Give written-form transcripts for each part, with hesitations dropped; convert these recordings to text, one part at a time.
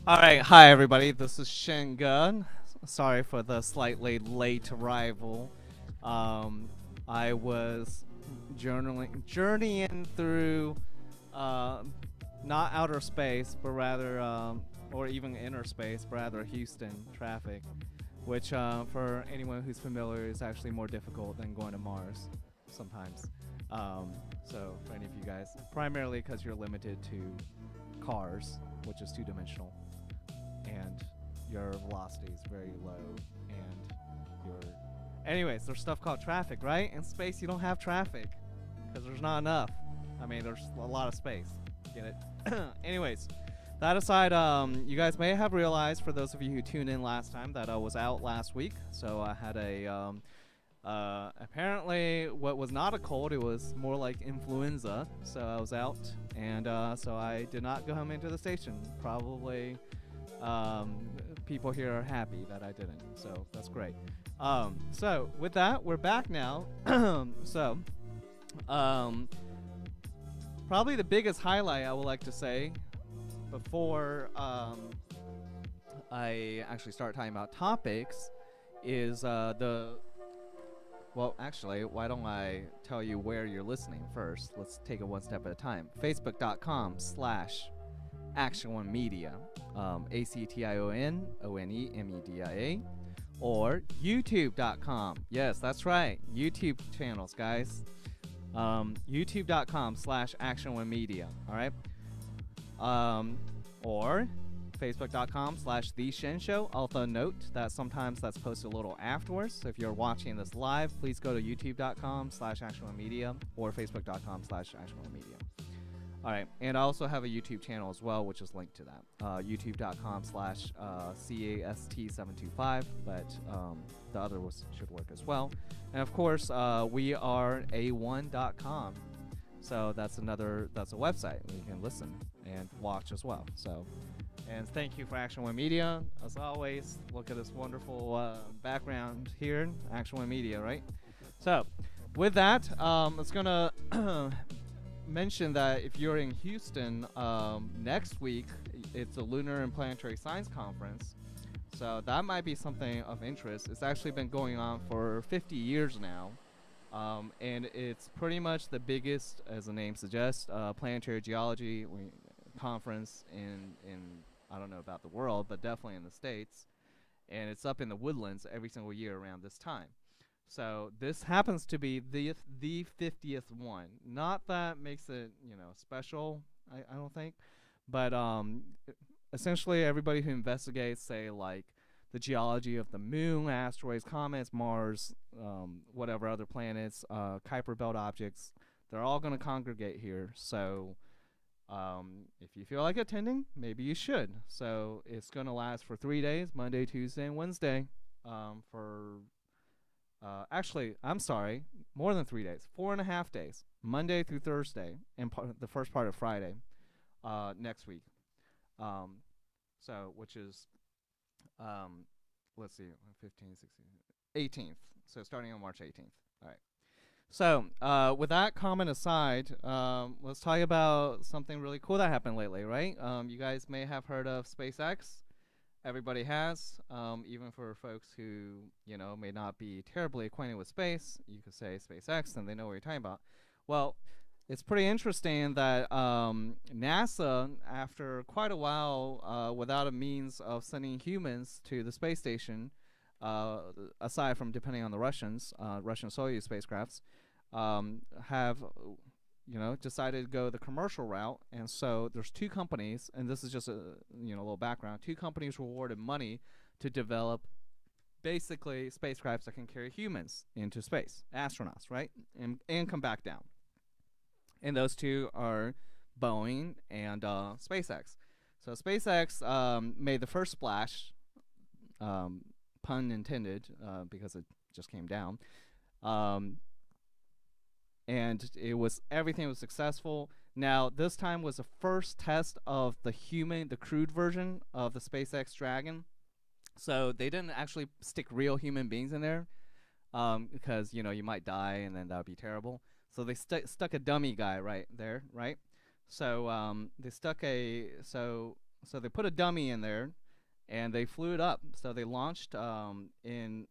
All right, hi everybody. This is Shengun. Sorry for the slightly late arrival. Um, I was journeying through uh, not outer space, but rather, or even inner space, but rather Houston traffic, which for anyone who's familiar is actually more difficult than going to Mars sometimes. Um, so for any of you guys, primarily because you're limited to cars, which is two-dimensional, and your velocity is very low, and your anyways, there's stuff called traffic, right? In space you don't have traffic because there's not enough. I mean, there's a lot of space. Get it? Anyways, that aside, you guys may have realized, for those of you who tuned in last time, that I was out last week. So I had apparently what was not a cold, it was more like influenza. So I was out, and so I did not go home into the station. Probably um, people here are happy that I didn't, so that's great. So with that, we're back now. so, um, probably the biggest highlight I would like to say before I actually start talking about topics is the well, actually, why don't I tell you where you're listening first? Let's take it one step at a time. Facebook.com/Action One Media, ACTIONONEMEDIA, or YouTube.com. Yes, that's right. YouTube channels, guys. YouTube.com/Action One Media. All right. Or Facebook.com/The Shen Show. Also note that sometimes that's posted a little afterwards. So if you're watching this live, please go to YouTube.com/Action One Media or Facebook.com/Action One Media. All right, and I also have a YouTube channel as well, which is linked to that. YouTube.com/CAST725, but the other should work as well. And of course, we are A1.com. So that's a website where you can listen and watch as well. So, and thank you for Action One Media. As always, look at this wonderful background here, Action One Media, right? So, with that, it's gonna mention that if you're in Houston next week, it's a Lunar and Planetary Science Conference. So that might be something of interest. It's actually been going on for 50 years now. And it's pretty much the biggest, as the name suggests, planetary geology conference in I don't know about the world, but definitely in the States. And it's up in the Woodlands every single year around this time. So this happens to be the 50th one. Not that makes it, special, I don't think. But essentially everybody who investigates, say, like the geology of the moon, asteroids, comets, Mars, whatever other planets, Kuiper Belt objects, they're all going to congregate here. So if you feel like attending, maybe you should. So it's going to last for 3 days, Monday, Tuesday, and Wednesday. Actually, I'm sorry, more than 3 days, 4.5 days, Monday through Thursday, and the first part of Friday next week. So, which is, let's see, 15, 16, 18th. So starting on March 18th. All right. So, with that comment aside, let's talk about something really cool that happened lately, right? You guys may have heard of SpaceX. Everybody has, even for folks who, may not be terribly acquainted with space. You could say SpaceX and they know what you're talking about. Well, it's pretty interesting that NASA, after quite a while without a means of sending humans to the space station, aside from depending on the Russian Soyuz spacecrafts, have decided to go the commercial route. And so there's two companies, and this is just a little background. Two companies were awarded money to develop basically spacecrafts that can carry humans into space, astronauts, right, and come back down. And those two are Boeing and SpaceX. So SpaceX made the first splash, pun intended, because it just came down. And everything was successful. Now, this time was the first test of the crude version of the SpaceX Dragon. So they didn't actually stick real human beings in there, because you might die and then that would be terrible. So they stuck a dummy guy right there, right? So they stuck So they put a dummy in there, and they flew it up. So they launched in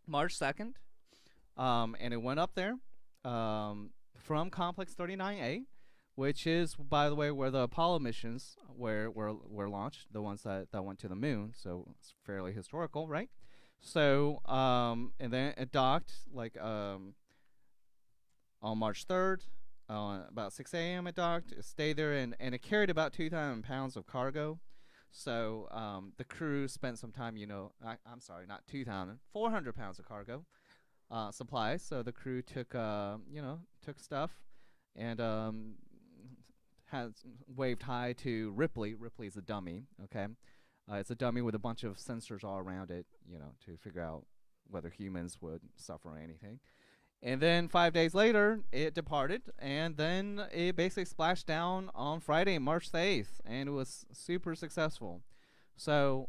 March 2nd, and it went up there from Complex 39A, which is, by the way, where the Apollo missions were launched, the ones that went to the moon. So it's fairly historical, right? So and then it docked like on March 3rd. About 6 a.m. it docked. It stayed there, and it carried about 2,000 pounds of cargo. So the crew spent some time, I'm sorry, not 2,000, 400 pounds of cargo supplies. So the crew took, took stuff and has waved hi to Ripley. Ripley's a dummy, okay? It's a dummy with a bunch of sensors all around it, to figure out whether humans would suffer or anything. And then 5 days later, it departed, and then it basically splashed down on Friday, March the 8th, and it was super successful. So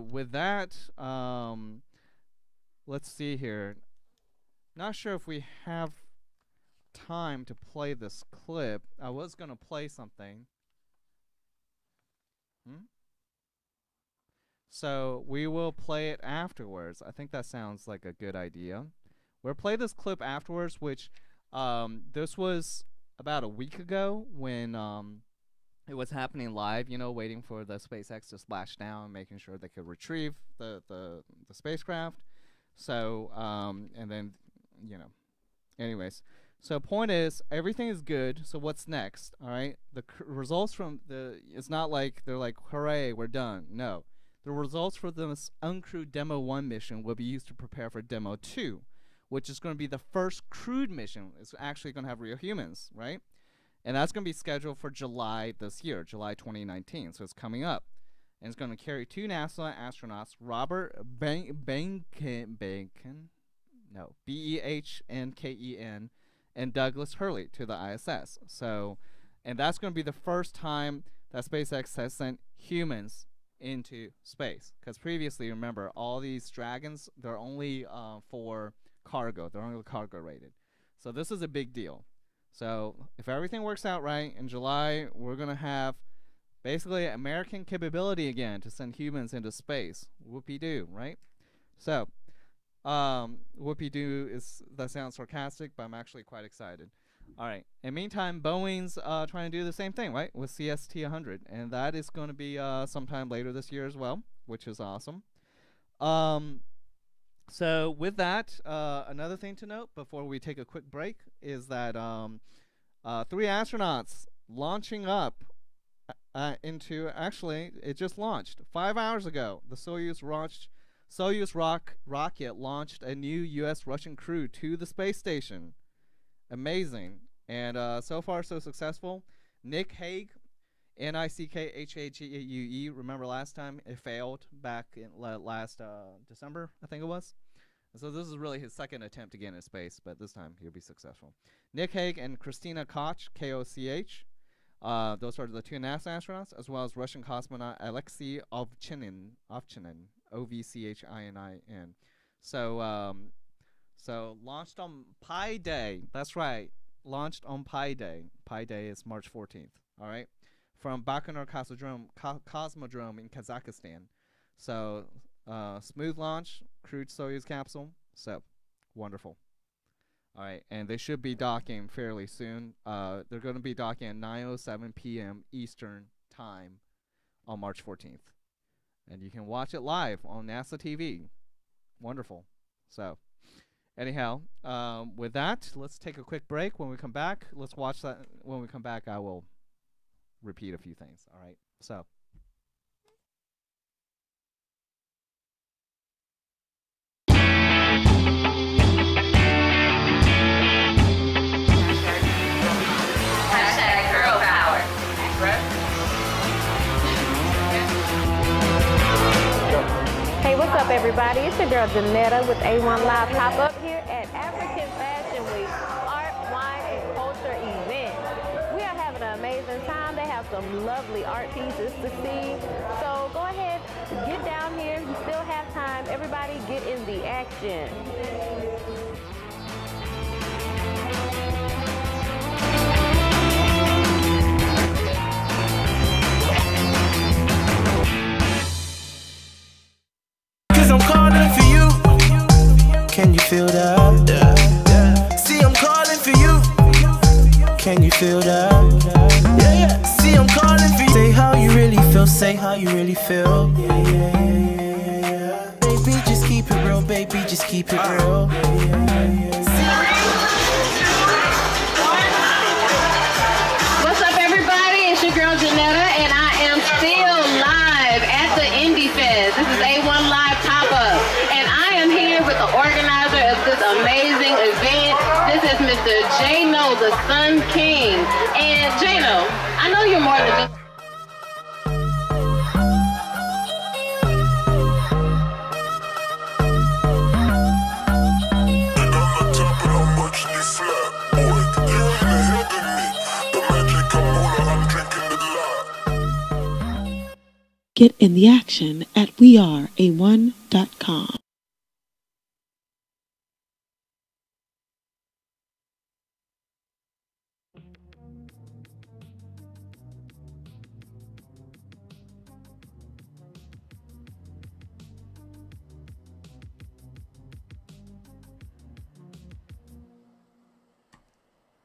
with that, let's see here. Not sure if we have time to play this clip. I was going to play something. So we will play it afterwards. I think that sounds like a good idea. We'll play this clip afterwards, which this was about a week ago when it was happening live, waiting for the SpaceX to splash down, making sure they could retrieve the spacecraft. So, and then, anyways. So point is, everything is good. So what's next? All right. The results from it's not like they're like, hooray, we're done. No. The results for this uncrewed Demo 1 mission will be used to prepare for Demo 2. Which is going to be the first crewed mission. It's actually going to have real humans, right? And that's going to be scheduled for July this year, July 2019. So it's coming up. And it's going to carry 2 NASA astronauts, Robert Behnken, and Douglas Hurley to the ISS. So, and that's going to be the first time that SpaceX has sent humans into space. Because previously, remember, all these Dragons, they're only for cargo. They're only cargo rated. So this is a big deal. So if everything works out right, in July, we're going to have basically American capability again to send humans into space. Whoopee-doo, right? So, whoopee-doo that sounds sarcastic, but I'm actually quite excited. All right. In the meantime, Boeing's trying to do the same thing, right, with CST-100. And that is going to be sometime later this year as well, which is awesome. So with that, another thing to note before we take a quick break is that 3 astronauts launching up into, actually, it just launched 5 hours ago. The Soyuz rocket launched a new U.S.-Russian crew to the space station. Amazing. And so far, so successful. Nick Hague, Nickhague, remember last time it failed back in last December, I think it was. So this is really his second attempt to get into space, but this time he'll be successful. Nick Hague and Christina Koch, Koch, those are the 2 NASA astronauts, as well as Russian cosmonaut Alexei Ovchinin, Ovchinin. So launched on Pi Day. That's right, launched on Pi Day. Pi Day is March 14th. All right. From Baikonur Cosmodrome in Kazakhstan. So, smooth launch, crewed Soyuz capsule. So, wonderful. All right, and they should be docking fairly soon. They're going to be docking at 9:07 p.m. Eastern Time on March 14th. And you can watch it live on NASA TV. Wonderful. So, anyhow, with that, let's take a quick break. When we come back, let's watch that. When we come back, I will repeat a few things. All right. So. Hashtag girl power. Hey, what's up, everybody? It's your girl Janetta with A1 Live Pop-Up here at African Fashion Week Art, Wine, and Culture event. We are having an amazing time. They have some lovely art pieces to see. So go ahead, get down here. You still have time. Everybody get in the action. say how you really feel. Baby, just keep it real, baby, just keep it real. What's up, everybody? It's your girl Janetta, and I am still live at the Indie Fest. This is A1 Live Pop-Up, and I am here with the organizer of this amazing event. This is Mr. J-No, the Sun King. And J-No, I know you're more than just... Get in the action at weareA1.com.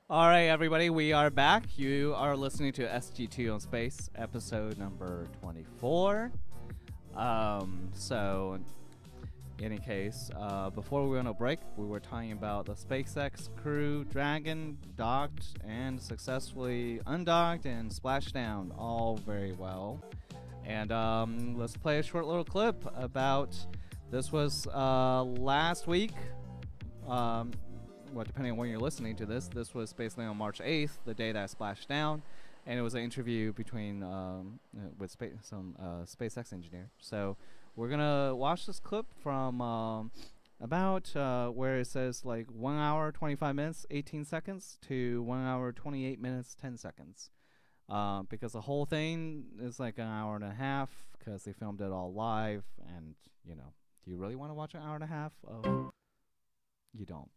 All right, everybody, we are back. You are listening to SG2 on Space, episode number 24. So, in any case, before we went on a break, we were talking about the SpaceX Crew Dragon docked and successfully undocked and splashed down, all very well. And let's play a short little clip about this was last week. Well, depending on when you're listening to this was basically on March 8th, the day that I splashed down, and it was an interview between with some SpaceX engineer. So we're gonna watch this clip from about where it says like 1 hour 25 minutes 18 seconds to 1 hour 28 minutes 10 seconds, because the whole thing is like an hour and a half because they filmed it all live, and you know, do you really want to watch an hour and a half of? You don't.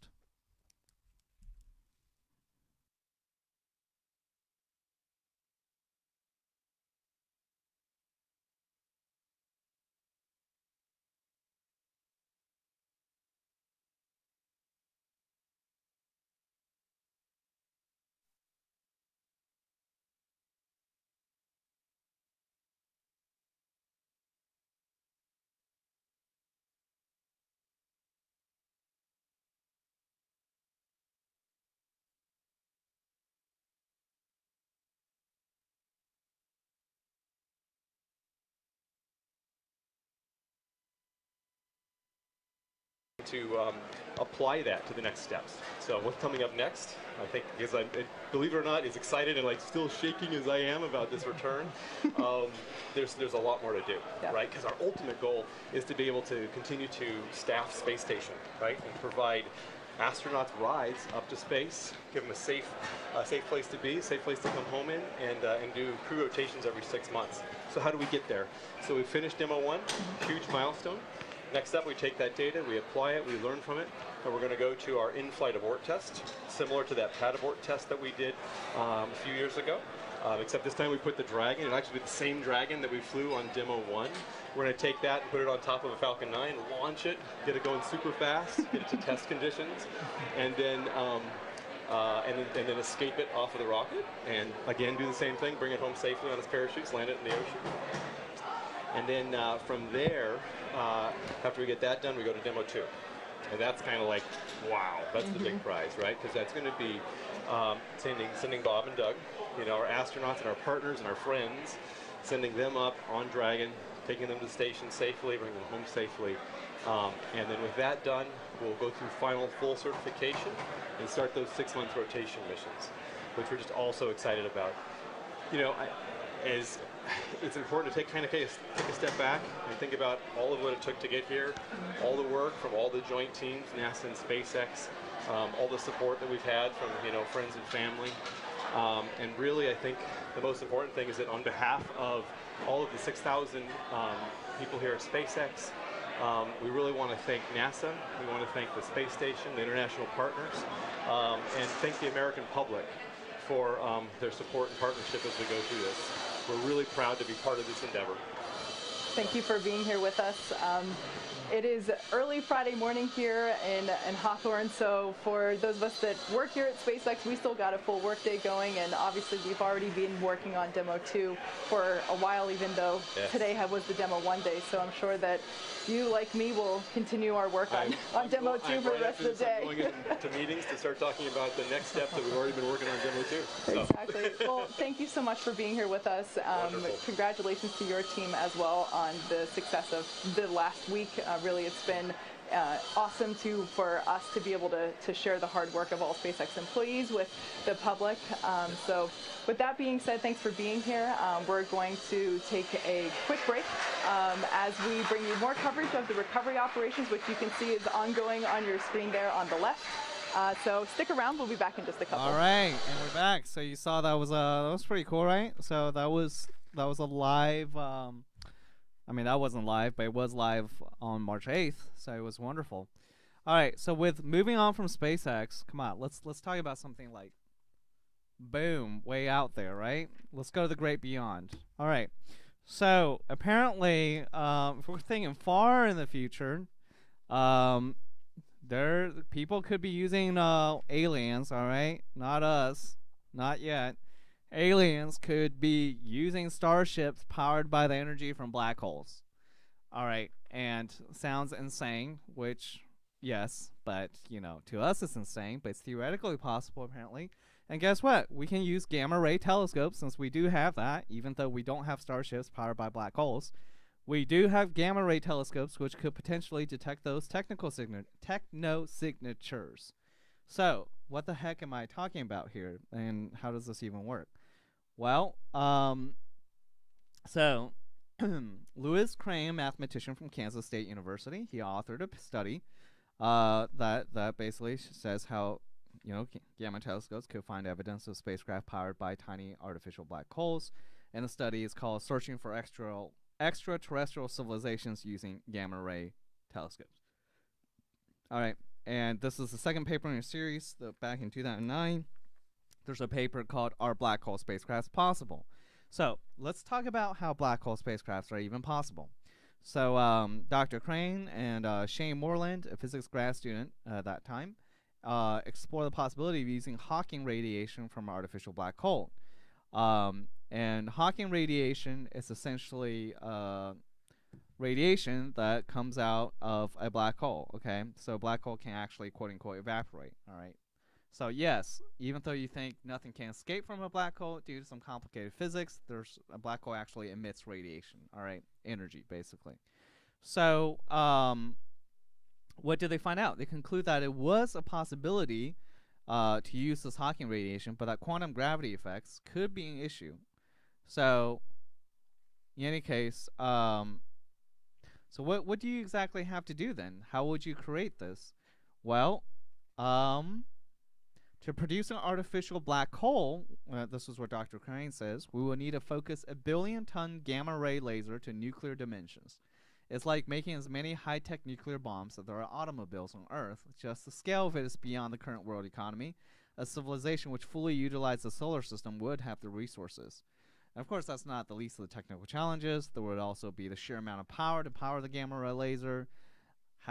To apply that to the next steps. So what's coming up next, I think, because believe it or not, as excited and like still shaking as I am about this return, there's a lot more to do, right? Because our ultimate goal is to be able to continue to staff space station, right, and provide astronauts rides up to space, give them a safe place to be, safe place to come home in, and do crew rotations every 6 months. So how do we get there? So we finished Demo 1, huge milestone. Next up, we take that data, we apply it, we learn from it, and we're going to go to our in-flight abort test, similar to that pad abort test that we did a few years ago, except this time we put the Dragon, and actually the same Dragon that we flew on Demo 1. We're going to take that and put it on top of a Falcon 9, launch it, get it going super fast, get it to test conditions, and then escape it off of the rocket, and again do the same thing, bring it home safely on its parachutes, land it in the ocean. And then from there, after we get that done, we go to Demo 2. And that's kind of like, wow, that's the big prize, right? Because that's going to be sending Bob and Doug, you know, our astronauts and our partners and our friends, sending them up on Dragon, taking them to the station safely, bringing them home safely. And then with that done, we'll go through final full certification and start those 6-month rotation missions, which we're just also excited about. You know, it's important to take a step back and think about all of what it took to get here, all the work from all the joint teams, NASA and SpaceX, all the support that we've had from, you know, friends and family. And really, I think the most important thing is that on behalf of all of the 6,000 people here at SpaceX, we really want to thank NASA, we want to thank the space station, the international partners, and thank the American public for their support and partnership as we go through this. We're really proud to be part of this endeavor. Thank you for being here with us. It is early Friday morning here in Hawthorne, so for those of us that work here at SpaceX, we still got a full workday going, and obviously we've already been working on Demo 2 for a while, even though today was the Demo 1 day, so I'm sure that you, like me, will continue our work on Demo 2 for the rest of the day. I'm going into meetings to start talking about the next step that we've already been working on Demo 2. So. Exactly. Well, thank you so much for being here with us. Congratulations to your team as well on the success of the last week. Really, it's been awesome for us to be able to share the hard work of all SpaceX employees with the public. So with that being said, thanks for being here. We're going to take a quick break as we bring you more coverage of the recovery operations, which you can see is ongoing on your screen there on the left. So stick around. We'll be back in just a couple. All right, and we're back. So you saw that was pretty cool, right? So that was a live. I mean, that wasn't live, but it was live on March 8th, so it was wonderful. All right, so with moving on from SpaceX, come on, let's talk about something like, boom, way out there, right? Let's go to the great beyond. All right, so apparently, if we're thinking far in the future, people could be using aliens, all right? Not us, not yet. Aliens could be using starships powered by the energy from black holes. All right, and sounds insane, which, yes, but, to us it's insane, but it's theoretically possible, apparently. And guess what? We can use gamma ray telescopes, since we do have that, even though we don't have starships powered by black holes. We do have gamma ray telescopes, which could potentially detect those techno signatures. So, what the heck am I talking about here, and how does this even work? Well, so Louis Crane, mathematician from Kansas State University, he authored a study that basically says how gamma telescopes could find evidence of spacecraft powered by tiny artificial black holes, and the study is called "Searching for Extraterrestrial Civilizations Using Gamma Ray Telescopes." All right, and this is the second paper in a series back in 2009. There's a paper called "Are Black Hole Spacecrafts Possible?" So let's talk about how black hole spacecrafts are even possible. So Dr. Crane and Shane Moreland, a physics grad student at that time, explore the possibility of using Hawking radiation from an artificial black hole. And Hawking radiation is essentially radiation that comes out of a black hole, okay? So a black hole can actually, quote-unquote, evaporate, all right? So yes, even though you think nothing can escape from a black hole due to some complicated physics, a black hole actually emits radiation, all right? Energy, basically. So what did they find out? They conclude that it was a possibility to use this Hawking radiation, but that quantum gravity effects could be an issue. So in any case, so what do you exactly have to do then? How would you create this? Well, to produce an artificial black hole, this is what Dr. Crane says, we will need to focus a billion-ton gamma-ray laser to nuclear dimensions. It's like making as many high-tech nuclear bombs as there are automobiles on Earth, just the scale of it is beyond the current world economy. A civilization which fully utilized the solar system would have the resources. And of course, that's not the least of the technical challenges. There would also be the sheer amount of power to power the gamma-ray laser,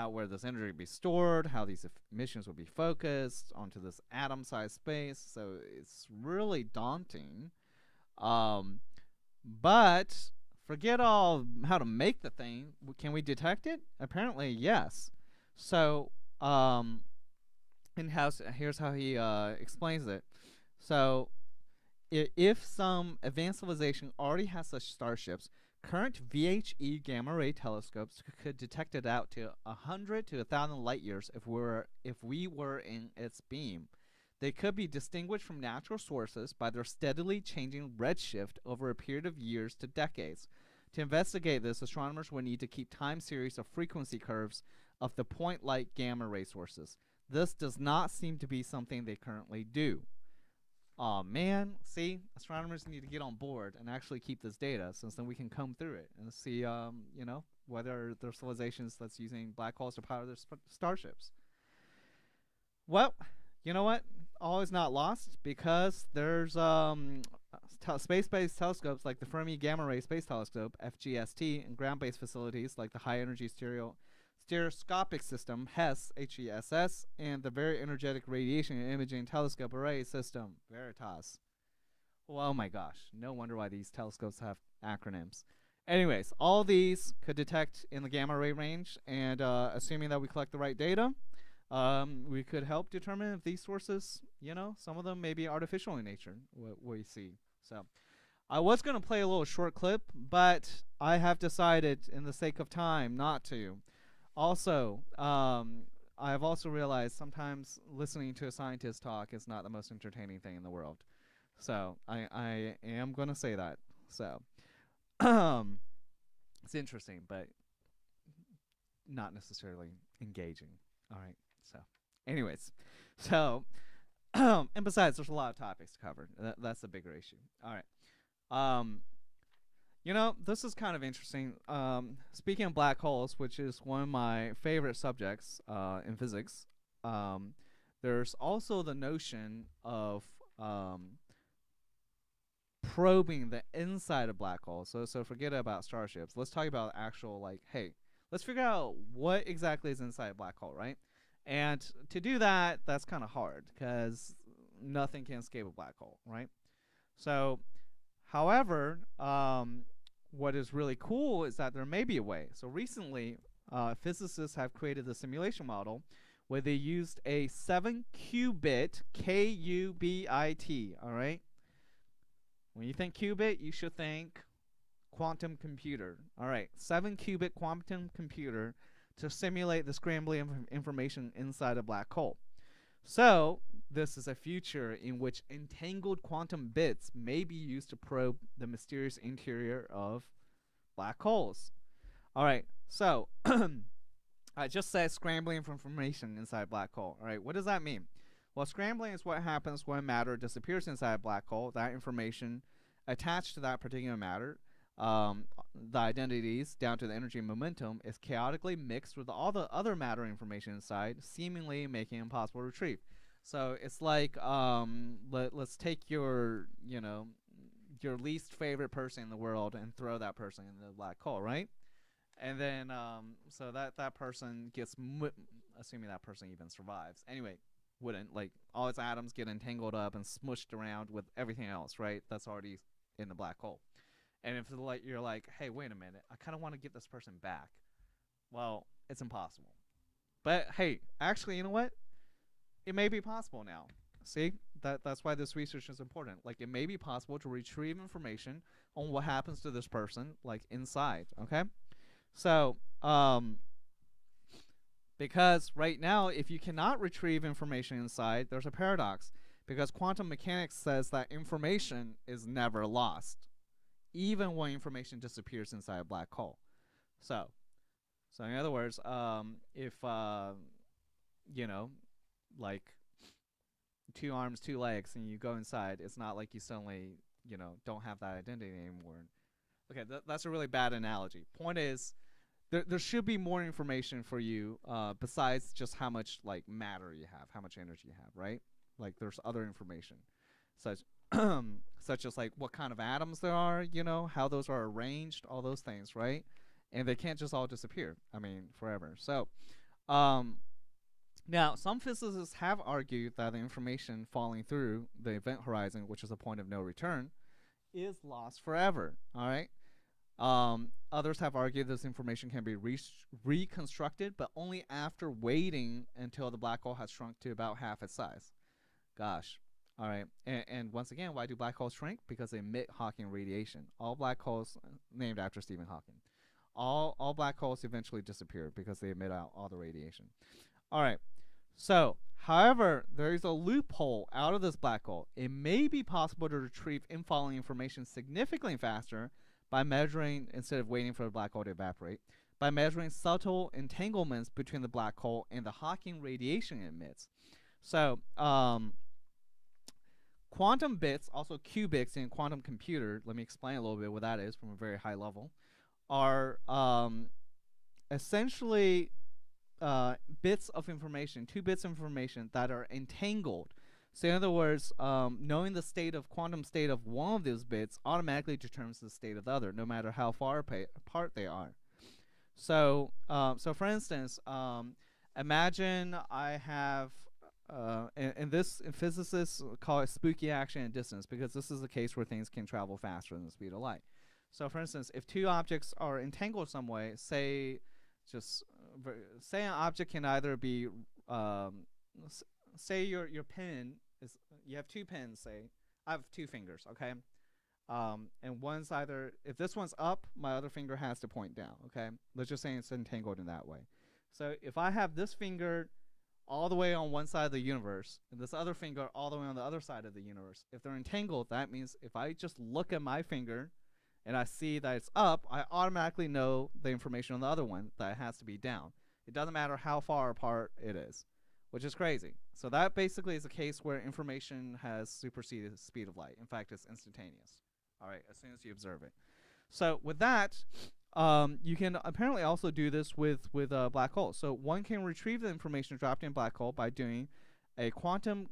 where this energy would be stored, how these emissions would be focused onto this atom-sized space. So it's really daunting. But forget all how to make the thing. Can we detect it? Apparently, yes. So, here's how he explains it. So, if some advanced civilization already has such starships, current VHE gamma ray telescopes could detect it out to 100 to 1,000 light years if we were in its beam. They could be distinguished from natural sources by their steadily changing redshift over a period of years to decades. To investigate this, astronomers would need to keep time series of frequency curves of the point-light gamma ray sources. This does not seem to be something they currently do. Aw, man, see, astronomers need to get on board and actually keep this data, since then we can comb through it and see, whether there are civilizations that's using black holes to power their starships. Well, you know what? All is not lost, because there's space-based telescopes like the Fermi Gamma Ray Space Telescope (FGST) and ground-based facilities like the High Energy Stereoscopic System (HESS) and the Very Energetic Radiation and Imaging Telescope Array System (VERITAS). Well, oh my gosh, no wonder why these telescopes have acronyms. Anyways, all these could detect in the gamma ray range, and assuming that we collect the right data, we could help determine if these sources, some of them may be artificial in nature, what we see. So I was going to play a little short clip, but I have decided, in the sake of time, not to. Also, I have also realized sometimes listening to a scientist talk is not the most entertaining thing in the world. So I am going to say that. So it's interesting, but not necessarily engaging. All right. So anyways, and besides, there's a lot of topics to cover. That's the bigger issue. All right. This is kind of interesting. Speaking of black holes, which is one of my favorite subjects in physics, there's also the notion of probing the inside of black holes. So forget about starships. Let's talk about actual, hey, let's figure out what exactly is inside a black hole, right? And to do that, that's kind of hard because nothing can escape a black hole, right? So, however, what is really cool is that there may be a way. So recently, physicists have created a simulation model where they used a 7-qubit, K-U-B-I-T, all right? When you think qubit, you should think quantum computer. All right, 7-qubit quantum computer to simulate the scrambling of information inside a black hole. So this is a future in which entangled quantum bits may be used to probe the mysterious interior of black holes. All right, so I just said scrambling of information inside a black hole. All right, what does that mean? Well, scrambling is what happens when matter disappears inside a black hole. That information attached to that particular matter, the identities down to the energy and momentum, is chaotically mixed with all the other matter information inside, seemingly making it impossible to retrieve. So it's like, let's take your least favorite person in the world and throw that person in the black hole, right? And then, so that person gets, assuming that person even survives. Anyway, wouldn't, all its atoms get entangled up and smushed around with everything else, right? That's already in the black hole. And if you're like, hey, wait a minute, I kind of want to get this person back. Well, it's impossible. But hey, actually, you know what? It may be possible now. See, that's why this research is important. It may be possible to retrieve information on what happens to this person, inside. Okay, so because right now, if you cannot retrieve information inside, there's a paradox. Because quantum mechanics says that information is never lost, even when information disappears inside a black hole. So in other words, if two arms, two legs, and you go inside, it's not like you suddenly don't have that identity anymore. Okay, that's a really bad analogy. Point is, there should be more information for you besides just how much matter you have, how much energy you have, right? There's other information, such as what kind of atoms there are, how those are arranged, all those things, right? And they can't just all disappear, forever. So now some physicists have argued that the information falling through the event horizon, which is a point of no return, is lost forever. All right. Others have argued this information can be reconstructed, but only after waiting until the black hole has shrunk to about half its size. Gosh. All right. And once again, why do black holes shrink? Because they emit Hawking radiation. All black holes, named after Stephen Hawking, all black holes eventually disappear because they emit out all the radiation. All right. So, however, there is a loophole out of this black hole. It may be possible to retrieve infalling information significantly faster by measuring, instead of waiting for the black hole to evaporate, by measuring subtle entanglements between the black hole and the Hawking radiation it emits. So, quantum bits, also qubits in quantum computer, let me explain a little bit what that is from a very high level, are essentially bits of information, 2 bits of information that are entangled. So in other words, knowing the quantum state of one of those bits automatically determines the state of the other, no matter how far apart they are. So, so for instance, imagine I have, and this physicists call it spooky action and distance, because this is the case where things can travel faster than the speed of light. So, for instance, if two objects are entangled some way, say an object can either be, say your pen is, you have two pens. Say I have two fingers, okay. And one's either, if this one's up, my other finger has to point down, okay? Let's just say it's entangled in that way. So if I have this finger all the way on one side of the universe and this other finger all the way on the other side of the universe, if they're entangled, that means if I just look at my finger and I see that it's up, I automatically know the information on the other one that it has to be down. It doesn't matter how far apart it is, which is crazy. So that basically is a case where information has superseded the speed of light. In fact, it's instantaneous. All right, as soon as you observe it. So with that, you can apparently also do this with black holes. So one can retrieve the information dropped in a black hole by doing a quantum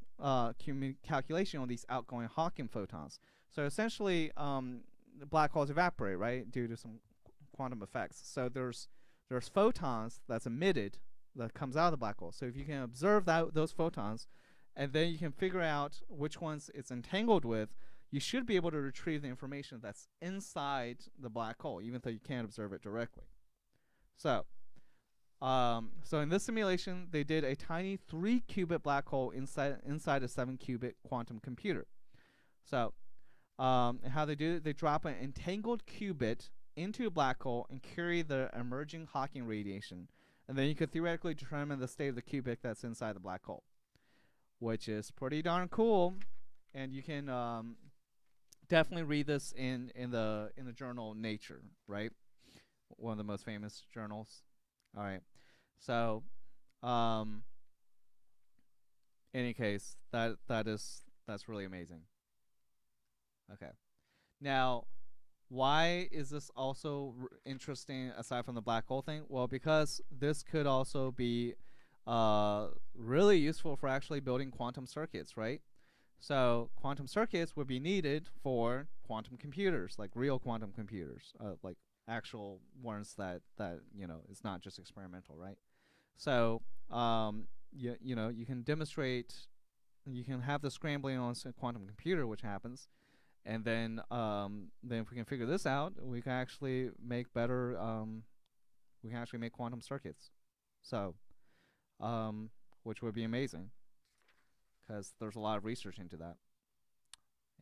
calculation on these outgoing Hawking photons. So essentially, the black holes evaporate, right, due to some quantum effects. So there's photons that's emitted that comes out of the black hole. So if you can observe those photons, and then you can figure out which ones it's entangled with, you should be able to retrieve the information that's inside the black hole, even though you can't observe it directly. So, so in this simulation, they did a tiny 3-qubit black hole inside a 7-qubit quantum computer. So, how they do it, they drop an entangled qubit into a black hole and carry the emerging Hawking radiation, and then you could theoretically determine the state of the qubit that's inside the black hole, which is pretty darn cool. And you can definitely read this in the journal Nature, right? One of the most famous journals. All right. So, any case, that's really amazing. Okay. Now, why is this also interesting aside from the black hole thing? Well, because this could also be really useful for actually building quantum circuits, right? So quantum circuits would be needed for quantum computers, like real quantum computers, like actual ones that it's not just experimental, right? So you can demonstrate, you can have the scrambling on a quantum computer, which happens, and then if we can figure this out, we can actually make better. We can actually make quantum circuits, so which would be amazing, because there's a lot of research into that.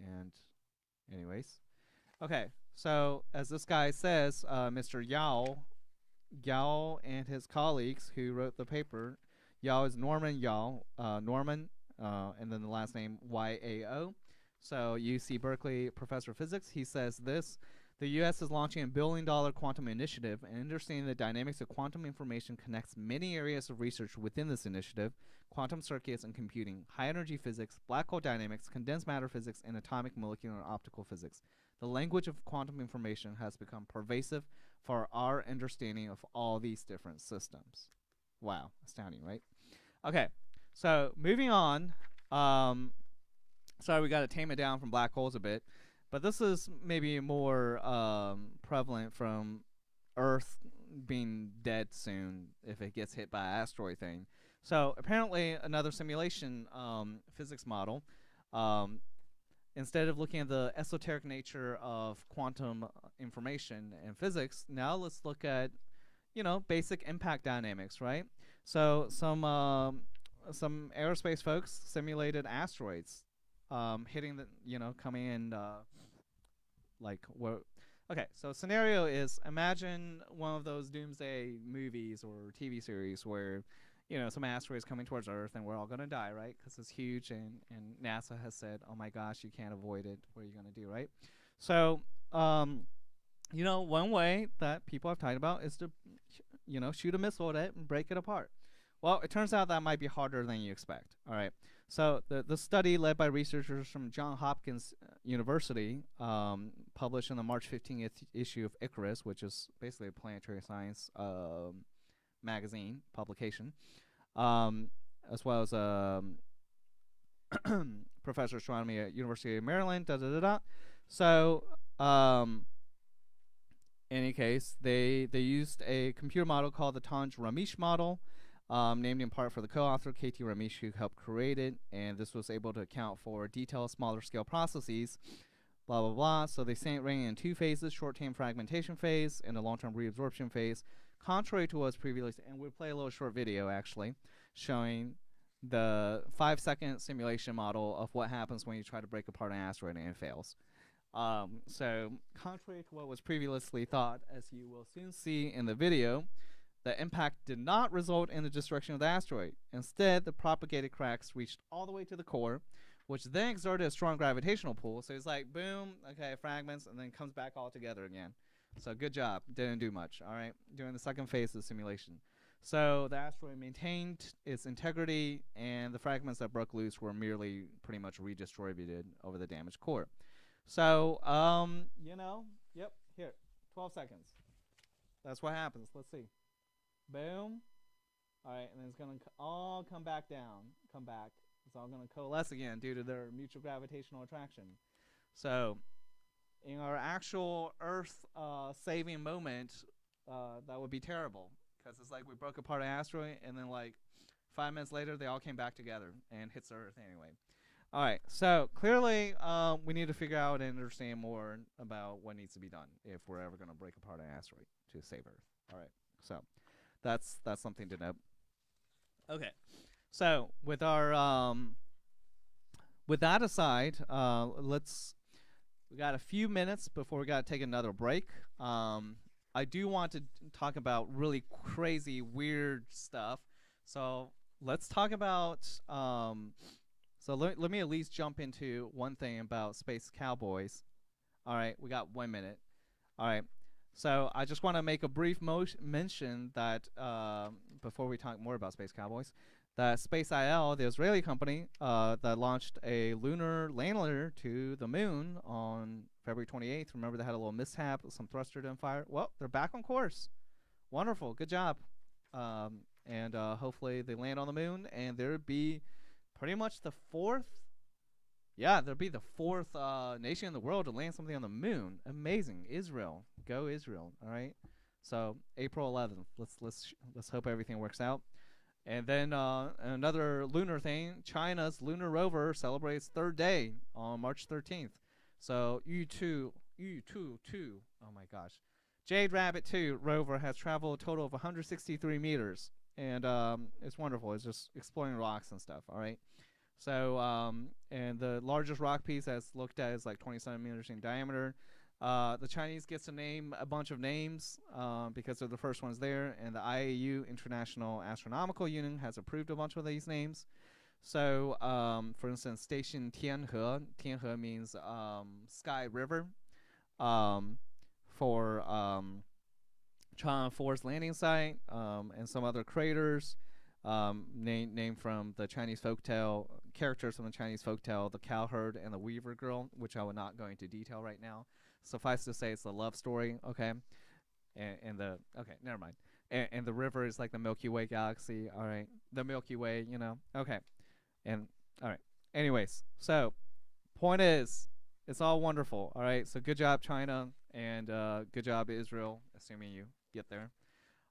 And anyways, okay, so as this guy says, Mr. Yao and his colleagues who wrote the paper, Yao is Norman Yao, and then the last name Yao. So UC Berkeley professor of physics, he says this: the U.S. is launching a $1 billion quantum initiative, and understanding the dynamics of quantum information connects many areas of research within this initiative: quantum circuits and computing, high-energy physics, black hole dynamics, condensed matter physics, and atomic, molecular, and optical physics. The language of quantum information has become pervasive for our understanding of all these different systems. Wow, astounding, right? Okay, so moving on. Sorry, we got to tame it down from black holes a bit. But this is maybe more prevalent from Earth being dead soon if it gets hit by an asteroid thing. So apparently another simulation physics model, instead of looking at the esoteric nature of quantum information and physics, now let's look at, basic impact dynamics, right? So some aerospace folks simulated asteroids hitting the, coming in, okay, so scenario is, imagine one of those doomsday movies or TV series where, some asteroids coming towards Earth and we're all going to die, right? Because it's huge, and NASA has said, oh my gosh, you can't avoid it. What are you going to do, right? So, one way that people have talked about is to, shoot a missile at it and break it apart. Well, it turns out that might be harder than you expect. All right. So the study, led by researchers from Johns Hopkins University, published in the March 15th issue of Icarus, which is basically a planetary science magazine publication, as well as professor of astronomy at University of Maryland. So, in any case, they used a computer model called the Tanj-Ramesh model, named in part for the co-author KT Ramesh, who helped create it, and this was able to account for detailed, smaller scale processes. Blah blah blah. So they ran in two phases: short-term fragmentation phase and a long-term reabsorption phase. Contrary to what's previously, and we'll play a little short video actually, showing the 5-second simulation model of what happens when you try to break apart an asteroid and it fails. So contrary to what was previously thought, as you will soon see in the video, the impact did not result in the destruction of the asteroid. Instead, the propagated cracks reached all the way to the core, which then exerted a strong gravitational pull. So it's like, boom, okay, fragments, and then comes back all together again. So good job. Didn't do much, all right, during the second phase of the simulation. So the asteroid maintained its integrity, and the fragments that broke loose were merely pretty much redistributed over the damaged core. So, yep, here, 12 seconds. That's what happens. Let's see. Boom. All right, and then it's going to all come back down, come back. It's all going to coalesce again due to their mutual gravitational attraction. So, in our actual Earth saving moment, that would be terrible, because it's like we broke apart an asteroid, and then like 5 minutes later, they all came back together and hits the Earth anyway. All right, so clearly we need to figure out and understand more about what needs to be done if we're ever going to break apart an asteroid to save Earth. All right, so that's something to know. Okay, so with our with that aside, we got a few minutes before we got to take another break. I do want to talk about really crazy, weird stuff. So let's talk about. So let me at least jump into one thing about Space Cowboys. All right, we got 1 minute. All right, so I just want to make a brief mention that before we talk more about Space Cowboys, that Space IL, the Israeli company that launched a lunar lander to the moon on February 28th. Remember, they had a little mishap, some thruster didn't fire. Well, they're back on course. Wonderful, good job. And hopefully they land on the moon, and there'd be pretty much the fourth nation in the world to land something on the moon. Amazing. Israel. Go Israel. All right. So April 11th. Let's hope everything works out. And then another lunar thing, China's lunar rover celebrates third day on March 13th. So U2, oh my gosh. Jade Rabbit 2 rover has traveled a total of 163 meters. And it's wonderful. It's just exploring rocks and stuff, all right? So, and the largest rock piece that's looked at is like 20 centimeters in diameter. The Chinese gets to name a bunch of names because they're the first ones there, and the IAU, International Astronomical Union, has approved a bunch of these names. So, for instance, Station Tianhe. Tianhe means Sky River. For Chang'an 4's landing site, and some other craters named from the Chinese folktale, characters from the Chinese folktale, the Cowherd and the Weaver Girl, which I will not go into detail right now. Suffice to say, it's a love story, okay? And never mind. And the river is like the Milky Way galaxy, all right? The Milky Way, okay. And, all right. Anyways, so, point is, it's all wonderful, all right? So good job, China, and good job, Israel, assuming you get there.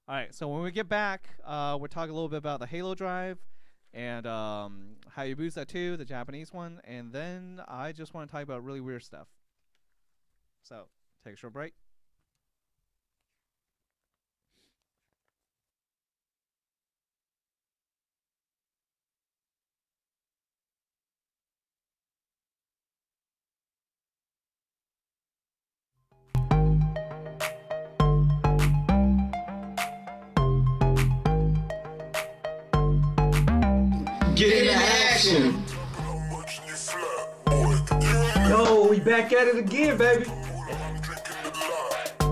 All right, so when we get back, we'll talk a little bit about the Halo drive and Hayabusa 2, the Japanese one, and then I just want to talk about really weird stuff. So, take a short break. Get into action. Yo, we back at it again, baby.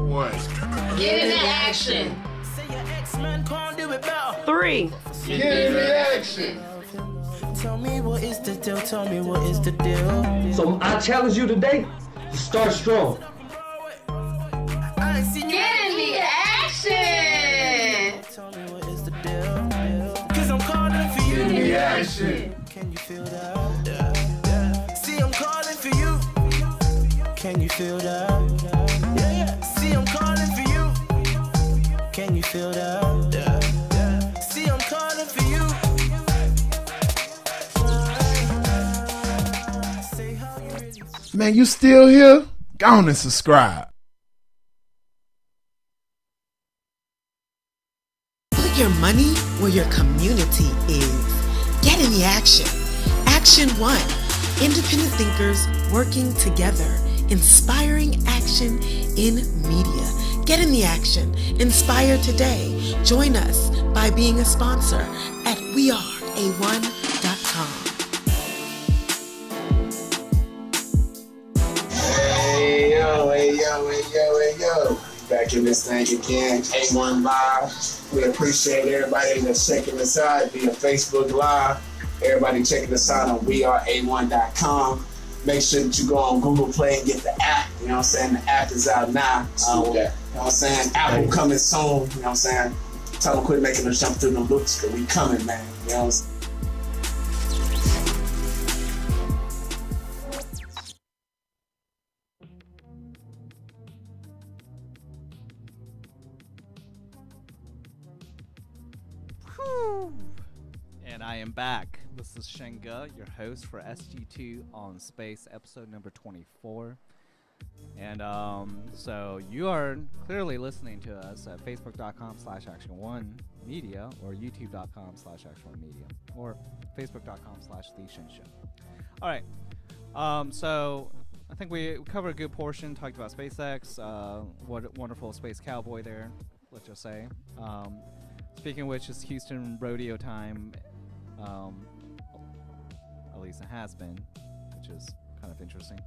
What? Get into action. 3. Get into action. Tell me what is the deal, tell me what is the deal. So I challenge you today to start strong. Get in the action. Tell me what is the deal. Cause I'm calling for you. Get in the action. Can you feel that? Can you feel that? Yeah, yeah. See, I'm calling for you. Can you feel that? Yeah, yeah. See, I'm calling for you. Say how you really. Man, you still here? Go on and subscribe. Put your money where your community is. Get in the action. Action 1. Independent thinkers working together. Inspiring action in media. Get in the action. Inspire today. Join us by being a sponsor at weareA1.com. Hey yo, hey yo, hey yo, hey yo. Back in this thing again, A1 Live. We appreciate everybody that's checking us out via Facebook Live. Everybody checking us out on weareA1.com. Make sure that you go on Google Play and get the app. You know what I'm saying? The app is out now. You know what I'm saying? Apple coming soon. You know what I'm saying? Tell them quit making us jump through the loops because we coming, man. You know what I'm saying? And I am back. This is Shenga, your host for SG2 on Space, episode number 24. And so you are clearly listening to us at facebook.com/action1media or youtube.com/action1media or facebook.com/theshinshow. All right. So I think we covered a good portion, talked about SpaceX, what a wonderful space cowboy there, let's just say. Speaking of which, it's Houston rodeo time. At least it has been, which is kind of interesting.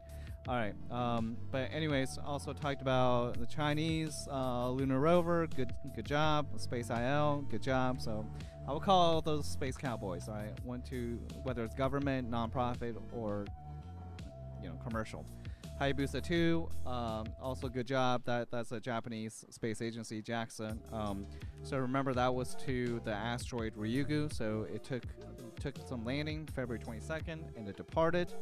All right, but anyways, also talked about the Chinese lunar rover. Good job. Space IL. Good job. So I would call all those space cowboys. I went to whether it's government, nonprofit, or commercial. Hayabusa 2, also good job. That's a Japanese space agency, JAXA. So remember that was to the asteroid Ryugu. So it took some landing February 22nd, and it departed.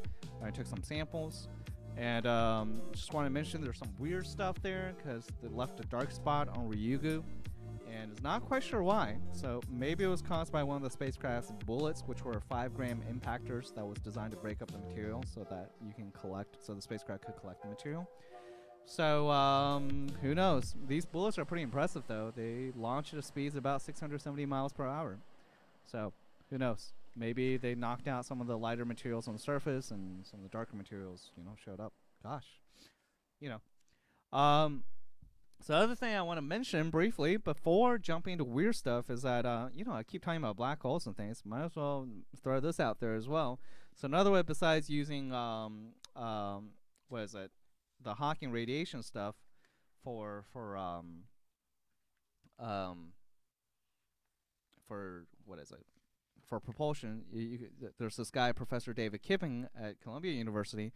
I took some samples, and just want to mention there's some weird stuff there because they left a dark spot on Ryugu, and it's not quite sure why. So maybe it was caused by one of the spacecraft's bullets, which were 5-gram impactors that was designed to break up the material so that you can collect, so the spacecraft could collect the material. So who knows? These bullets are pretty impressive, though. They launch at a speed of about 670 miles per hour. So who knows? Maybe they knocked out some of the lighter materials on the surface, and some of the darker materials, showed up. Gosh, So the other thing I want to mention briefly before jumping to weird stuff is that, I keep talking about black holes and things. Might as well throw this out there as well. So another way besides using, what is it, the Hawking radiation stuff for what is it? For propulsion, there's this guy, Professor David Kipping at Columbia University.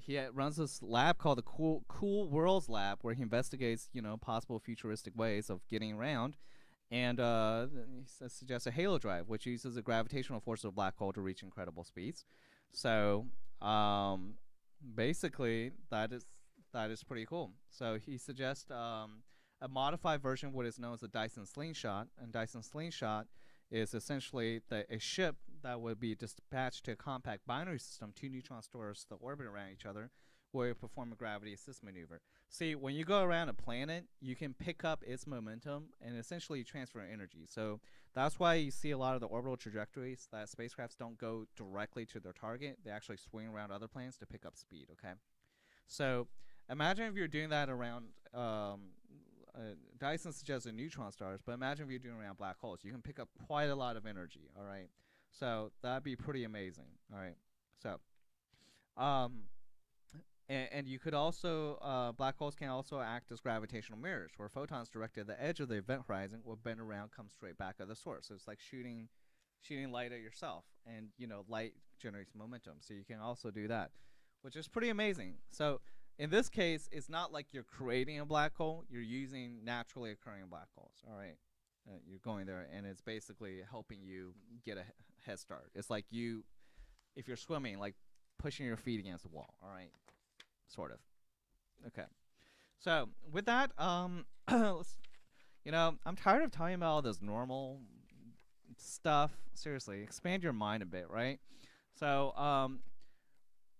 He runs this lab called the Cool Worlds Lab, where he investigates, possible futuristic ways of getting around, and he suggests a halo drive, which uses the gravitational force of a black hole to reach incredible speeds. So, basically, that is pretty cool. So he suggests a modified version of what is known as the Dyson Slingshot, and Dyson Slingshot is essentially a ship that would be dispatched to a compact binary system, 2 neutron stars that orbit around each other, where you perform a gravity assist maneuver. See, when you go around a planet, you can pick up its momentum and essentially transfer energy. So that's why you see a lot of the orbital trajectories that spacecrafts don't go directly to their target. They actually swing around other planets to pick up speed, okay? So imagine if you're doing that around Dyson suggests neutron stars, but imagine if you're doing around black holes. You can pick up quite a lot of energy, all right? So that'd be pretty amazing, all right? So, and you could also, black holes can also act as gravitational mirrors, where photons directed at the edge of the event horizon will bend around, come straight back at the source. So it's like shooting light at yourself, and light generates momentum. So you can also do that, which is pretty amazing. So in this case, it's not like you're creating a black hole. You're using naturally occurring black holes, all right? You're going there, and it's basically helping you get a head start. It's like if you're swimming, like pushing your feet against the wall, all right? sort of. Okay. So with that, I'm tired of talking about all this normal stuff. Seriously, expand your mind a bit, right? So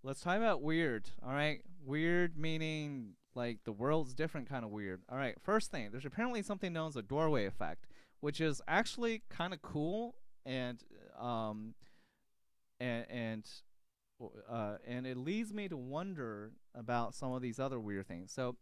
let's talk about weird. All right, weird meaning like the world's different kind of weird. All right, first thing, there's apparently something known as a doorway effect, which is actually kind of cool and um and and and it leads me to wonder about some of these other weird things. So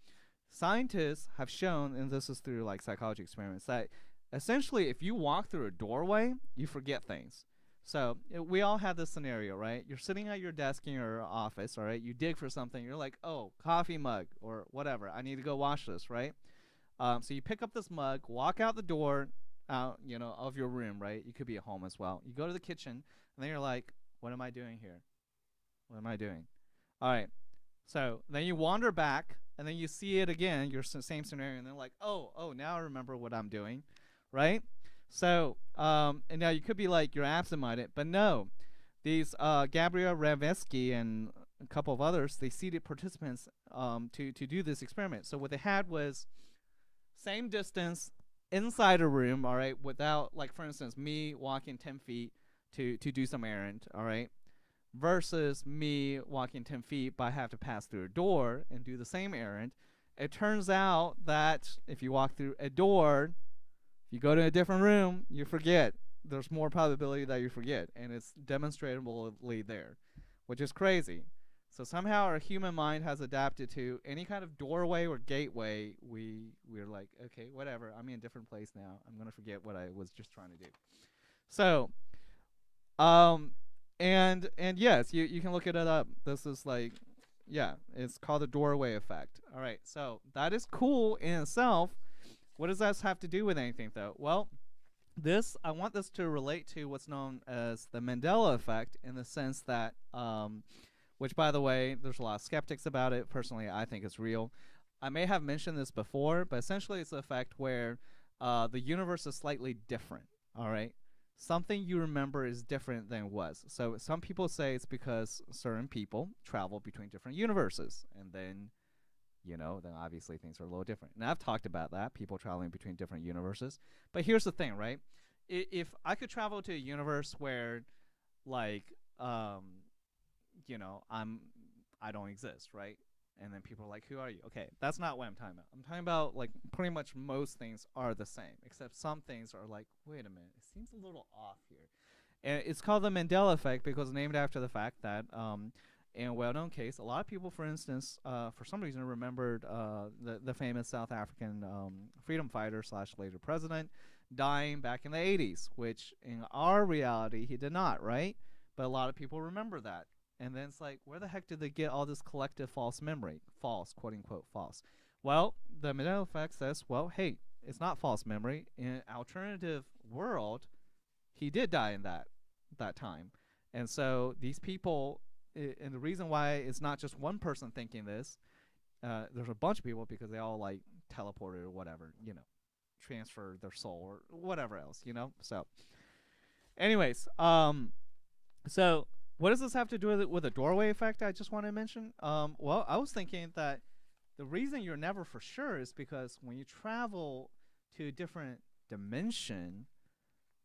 scientists have shown, and this is through like psychology experiments, that essentially if you walk through a doorway, you forget things. So we all have this scenario, right? You're sitting at your desk in your office, all right? You dig for something. You're like, oh, coffee mug or whatever. I need to go wash this, right? So you pick up this mug, walk out the door, out, of your room, right? You could be at home as well. You go to the kitchen, and then you're like, what am I doing here? What am I doing? All right. So then you wander back, and then you see it again, your same scenario, and they're like, oh, now I remember what I'm doing, right? So, and now you could be like, you're absent-minded, but no. These Gabriel Ravetsky and a couple of others, they seated participants to do this experiment. So what they had was same distance inside a room, all right, without, like, for instance, me walking 10 feet to do some errand, all right, versus me walking 10 feet, but I have to pass through a door and do the same errand. It turns out that if you walk through a door, if you go to a different room, you forget. There's more probability that you forget, and it's demonstrably there, which is crazy. So somehow our human mind has adapted to any kind of doorway or gateway. We're like, okay, whatever. I'm in a different place now. I'm gonna forget what I was just trying to do. So, and yes, you can look it up. This is like, yeah, it's called the doorway effect. All right, so that is cool in itself. What does that have to do with anything, though? Well, I want this to relate to what's known as the Mandela effect, in the sense that, which, by the way, there's a lot of skeptics about it. Personally, I think it's real. I may have mentioned this before, but essentially it's the effect where the universe is slightly different, all right? Something you remember is different than it was. So some people say it's because certain people travel between different universes, and then then obviously things are a little different. And I've talked about that, people traveling between different universes. But here's the thing, right? If I could travel to a universe where, like, I don't exist, right? And then people are like, who are you? Okay, that's not what I'm talking about. I'm talking about, like, pretty much most things are the same, except some things are like, wait a minute, it seems a little off here. And it's called the Mandela effect because it's named after the fact that in a well-known case, a lot of people, for instance, for some reason remembered the famous South African freedom fighter / later president dying back in the 80s, which in our reality, he did not, right? But a lot of people remember that. And then it's like, where the heck did they get all this collective false memory? False, quote-unquote false. Well, the Mandela effect says, well, hey, it's not false memory. In an alternative world, he did die in that time. And so these people... and the reason why it's not just one person thinking this, there's a bunch of people because they all like teleported or whatever, transfer their soul or whatever else, So, anyways, so what does this have to do with a doorway effect? I just want to mention. Well, I was thinking that the reason you're never for sure is because when you travel to a different dimension,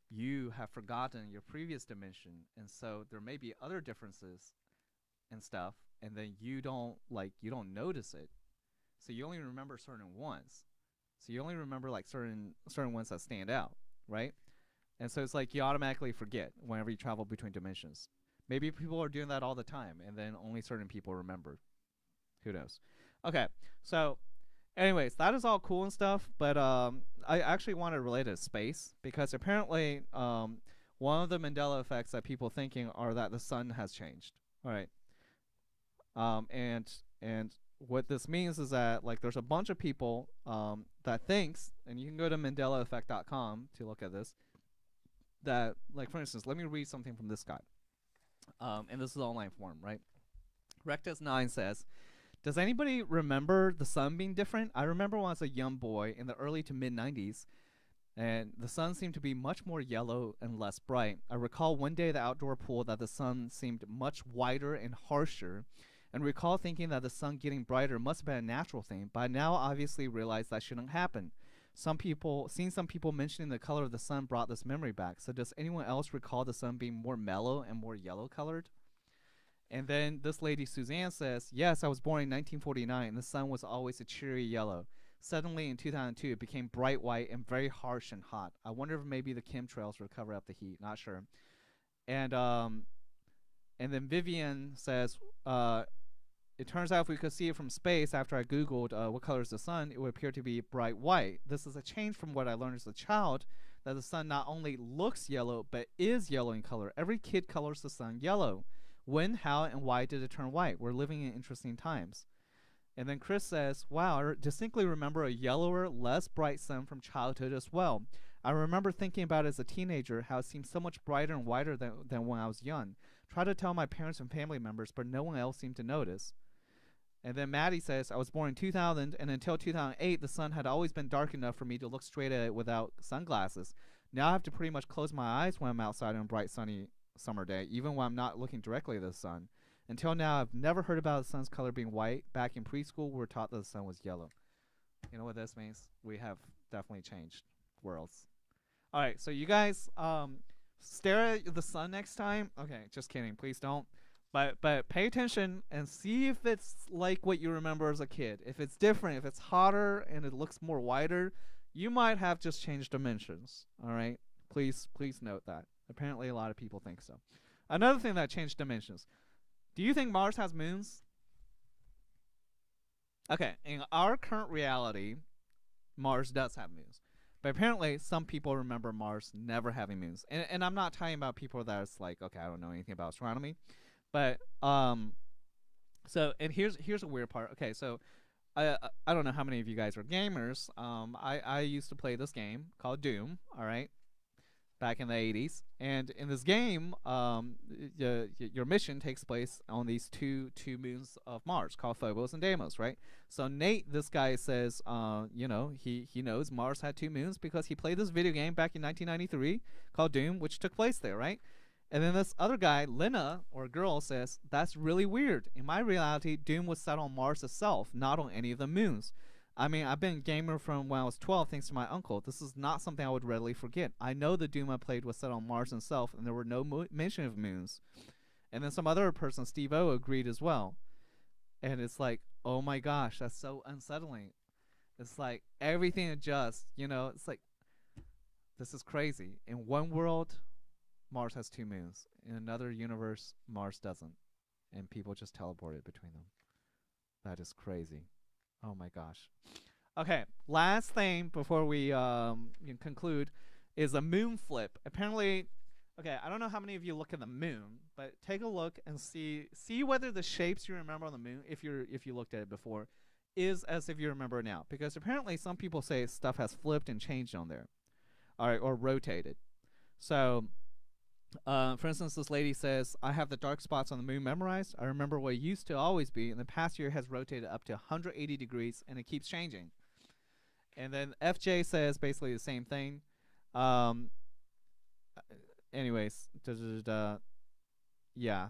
you have forgotten your previous dimension, and so there may be other differences and stuff, and then you don't notice it, so you only remember certain ones. So you only remember like certain ones that stand out, right? And so it's like you automatically forget whenever you travel between dimensions. Maybe people are doing that all the time, and then only certain people remember. Who knows? Okay, so anyways, that is all cool and stuff, but I actually want to relate it to space, because apparently one of the Mandela effects that people thinking are that the sun has changed. All right. And what this means is that, like, there's a bunch of people that thinks, and you can go to MandelaEffect.com to look at this, that, like, for instance, let me read something from this guy. And this is online form, right? Rectus9 says, does anybody remember the sun being different? I remember when I was a young boy in the early to mid-90s, and the sun seemed to be much more yellow and less bright. I recall one day at the outdoor pool that the sun seemed much whiter and harsher, and recall thinking that the sun getting brighter must have been a natural thing, but I now obviously realize that shouldn't happen. Seeing some people mentioning the color of the sun brought this memory back. So does anyone else recall the sun being more mellow and more yellow colored? And then this lady Suzanne says, yes, I was born in 1949 and the sun was always a cheery yellow. Suddenly in 2002 it became bright white and very harsh and hot. I wonder if maybe the chemtrails would cover up the heat. Not sure. And then Vivian says, it turns out if we could see it from space, after I googled what color is the sun, it would appear to be bright white. This is a change from what I learned as a child, that the sun not only looks yellow but is yellow in color. Every kid colors the sun yellow. When, how, and why did it turn white? We're living in interesting times. And then Chris says, wow, I distinctly remember a yellower, less bright sun from childhood as well. I remember thinking about it as a teenager, how it seemed so much brighter and whiter than when I was young. Tried to tell my parents and family members, but no one else seemed to notice. And then Maddie says, I was born in 2000, and until 2008, the sun had always been dark enough for me to look straight at it without sunglasses. Now I have to pretty much close my eyes when I'm outside on a bright, sunny summer day, even when I'm not looking directly at the sun. Until now, I've never heard about the sun's color being white. Back in preschool, we were taught that the sun was yellow. You know what this means? We have definitely changed worlds. All right, so you guys stare at the sun next time. Okay, just kidding. Please don't. But pay attention and see if it's like what you remember as a kid. If it's different, if it's hotter and it looks more whiter, you might have just changed dimensions. All right? Please note that. Apparently a lot of people think so. Another thing that changed dimensions. Do you think Mars has moons? Okay, in our current reality, Mars does have moons. But apparently some people remember Mars never having moons. And I'm not talking about people that it's like, okay, I don't know anything about astronomy. But so and here's a weird part. Okay, so I don't know how many of you guys are gamers. I used to play this game called Doom, all right, back in the 80s. And in this game, your mission takes place on these two moons of Mars called Phobos and Deimos, right? So Nate, this guy says, he knows Mars had two moons because he played this video game back in 1993 called Doom, which took place there, right? And then this other guy, Lena, or girl, says, that's really weird. In my reality, Doom was set on Mars itself, not on any of the moons. I mean, I've been a gamer from when I was 12 thanks to my uncle. This is not something I would readily forget. I know the Doom I played was set on Mars itself, and there were no mention of moons. And then some other person, Steve O, agreed as well. And it's like, oh my gosh, that's so unsettling. It's like everything adjusts, it's like, this is crazy. In one world, Mars has two moons. In another universe, Mars doesn't. And people just teleported between them. That is crazy. Oh my gosh. Okay, last thing before we conclude is a moon flip. Apparently, okay, I don't know how many of you look at the moon, but take a look and see whether the shapes you remember on the moon, if you looked at it before, is as if you remember it now. Because apparently some people say stuff has flipped and changed on there. All right, or rotated. So for instance, this lady says, I have the dark spots on the moon memorized. I remember what it used to always be. In the past year has rotated up to 180 degrees, and it keeps changing. And then FJ says basically the same thing. Anyways, yeah.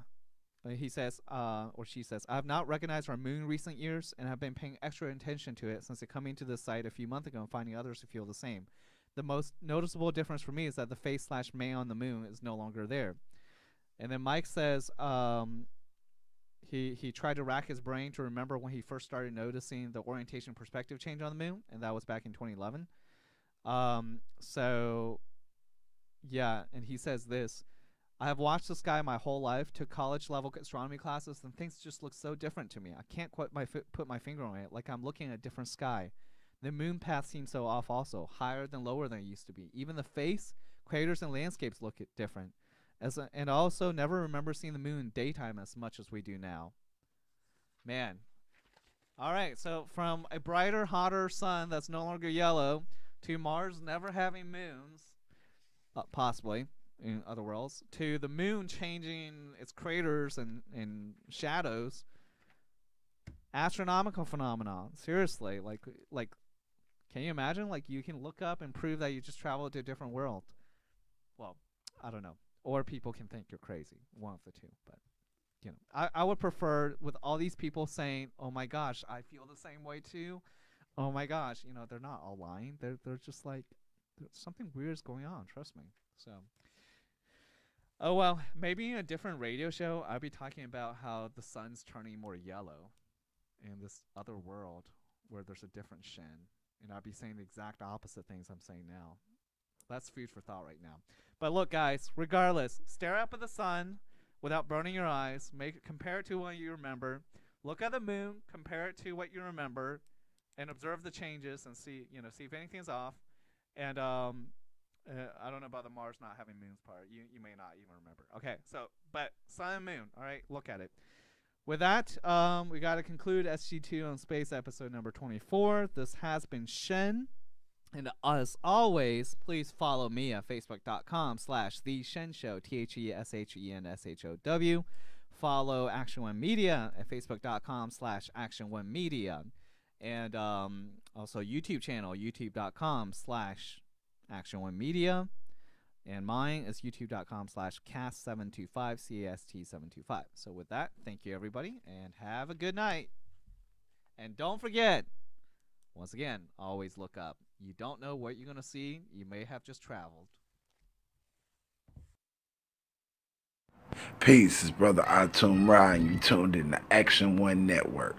He says, or she says, I have not recognized our moon in recent years, and have been paying extra attention to it since it coming to this site a few months ago and finding others who feel the same. The most noticeable difference for me is that the face/man on the moon is no longer there. And then Mike says he tried to rack his brain to remember when he first started noticing the orientation perspective change on the moon, and that was back in 2011. So, yeah, and he says this. I have watched the sky my whole life, took college-level astronomy classes, and things just look so different to me. I can't quite put my finger on it, like I'm looking at a different sky. The moon path seems so off also, higher than lower than it used to be. Even the face, craters, and landscapes look different. And I also never remember seeing the moon in daytime as much as we do now. Man. All right, so from a brighter, hotter sun that's no longer yellow to Mars never having moons, possibly, in other worlds, to the moon changing its craters and shadows. Astronomical phenomenon. Seriously, like can you imagine? Like, you can look up and prove that you just traveled to a different world. Well, I don't know. Or people can think you're crazy. One of the two. But you know, I would prefer with all these people saying, "Oh my gosh, I feel the same way too." Oh my gosh, you know, they're not all lying. They're just like something weird is going on. Trust me. So. Oh well, maybe in a different radio show, I'll be talking about how the sun's turning more yellow in this other world where there's a different Shen, and I'll be saying the exact opposite things I'm saying now. That's food for thought right now. But look, guys, regardless, stare up at the sun without burning your eyes. Compare it to what you remember. Look at the moon, compare it to what you remember, and observe the changes and see if anything's off. And I don't know about the Mars not having moons part. You may not even remember. Okay, so but sun and moon. All right, look at it. With that, we got to conclude SG2 on Space episode number 24. This has been Shen. And as always, please follow me at facebook.com/The Shen Show, THESHENSHOW. Follow Action One Media at facebook.com/Action One Media. And also YouTube channel, youtube.com/Action One Media. And mine is youtube.com/cast725, CAST725. So with that, thank you everybody, and have a good night. And don't forget, once again, always look up. You don't know what you're going to see. You may have just traveled. Peace, it's Brother Atum Ra, and you tuned in to Action One Network.